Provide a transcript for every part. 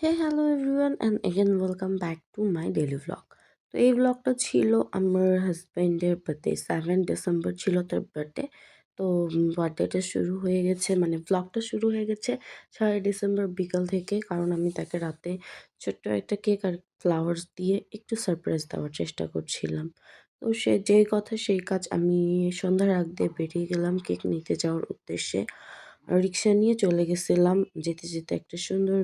Hey hello everyone and again welcome back to my daily vlog. তো এই ভ্লগটা ছিল আমার হাজব্যান্ডের বার্থডে, 7 ডিসেম্বর ছিল তার বার্থডে। তো বার্থডেটা শুরু হয়ে গেছে, মানে ভ্লগটা শুরু হয়ে গেছে 6 ডিসেম্বর বিকাল থেকে, কারণ আমি তাকে রাতে ছোট্ট একটা কেক আর ফ্লাওয়ার্স দিয়ে একটু সারপ্রাইজ দেওয়ার চেষ্টা করছিলাম। তো সে যেই কথা সেই কাজ, আমি সন্ধ্যার আগ দিয়ে বেরিয়ে গেলাম কেক নিতে যাওয়ার উদ্দেশ্যে। রিক্সা নিয়ে চলে গেছিলাম। যেতে, যেতে একটা সুন্দর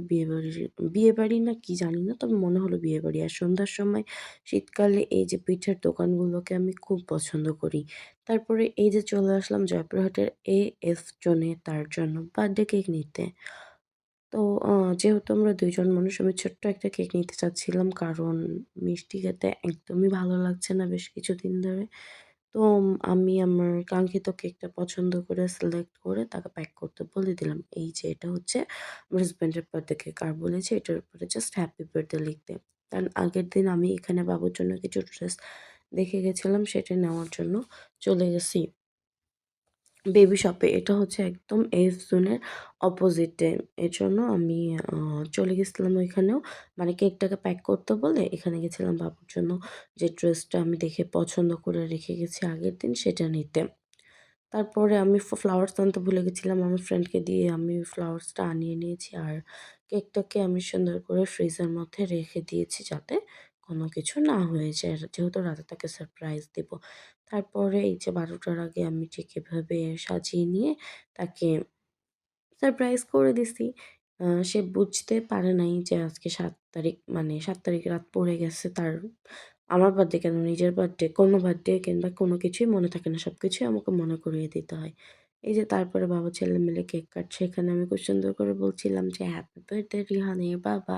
বিয়েবাড়ি না কি জানি না, তবে মনে হলো বিয়েবাড়ি। আর সন্ধ্যার সময় শীতকালে এই যে পিঠার দোকানগুলোকে আমি খুব পছন্দ করি। তারপরে এই যে চলে আসলাম জয়পুরহাটের এএফ জোনে তার জন্য বার্থডে কেক নিতে। তো আ যেহেতু আমরা ২ জন মানুষ, আমি ছোট্ট একটা কেক নিতে চাচ্ছিলাম। কারণ মিষ্টি খেতে একদমই ভালো লাগছে না বেশ কিছুদিন ধরে। তো আমি আমার কাঙ্ক্ষিত কেকটা পছন্দ করে সিলেক্ট করে তাকে প্যাক করতে বলে দিলাম। এই যে এটা হচ্ছে আমার হাসব্যান্ডের বার্থডে কেক। আর বলেছি এটার উপরে জাস্ট হ্যাপি বার্থডে লিখতে। কারণ আগের দিন আমি এখানে বাবুর জন্য কিছু ড্রেস দেখে গেছিলাম, সেটা নেওয়ার জন্য চলে গেছি বেবি শপে। এটা হচ্ছে একদম এফ জোনের অপোজিটে। এজন্য আমি আ চলে গেছিলাম ওইখানেও। মানে কেকটাকে প্যাক করতে বলে এখানে গেছিলাম বাবুর জন্য যে ড্রেসটা আমি দেখে পছন্দ করে রেখে গেছি আগের দিন সেটা নিতে। তারপরে আমি ফ্লাওয়ার্স আনতে ভুলে গেছিলাম। আমার ফ্রেন্ডকে দিয়ে আমি ফ্লাওয়ার্সটা আনিয়ে নিয়েছি। আর কেকটাকে আমি সুন্দর করে ফ্রিজের মধ্যে রেখে দিয়েছি যাতে কোনো কিছু না হয়ে যায়। আর যেহেতু রাতে তাকে সারপ্রাইজ দিব। তারপরে এই যে ১২টার আগে আমি ঠিক এভাবে সাজিয়ে নিয়ে তাকে সারপ্রাইজ করে দিছি। সে বুঝতে পারে নাই যে আজকে ৭ তারিখ, মানে ৭ তারিখ রাত পড়ে গেছে তার। আমার বার্থডে কেন, নিজের বার্থডে, কোনো বার্থডে কিংবা কোনো কিছুই মনে থাকে না। সবকিছুই আমাকে মনে করিয়ে দিতে হয়। এই যে তারপরে বাবা ছেলে মিলে কেক কাটছে। এখানে আমি খুব সুন্দর করে বলছিলাম যে, "হ্যাপি বার্থডে রিহানের বাবা।"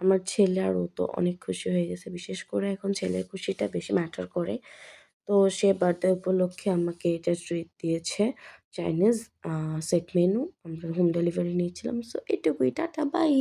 আমার ছেলে আর ও তো অনেক খুশি হয়ে গেছে। বিশেষ করে এখন ছেলের খুশিটা বেশি ম্যাটার করে। তো সে বার্থডে উপলক্ষে আমাকে এটা ট্রিট দিয়েছে। চাইনিজ আ সেট মেনু। আমরা হোম ডেলিভারি নিয়েছিলাম। সো এটুকুই। Tata bye.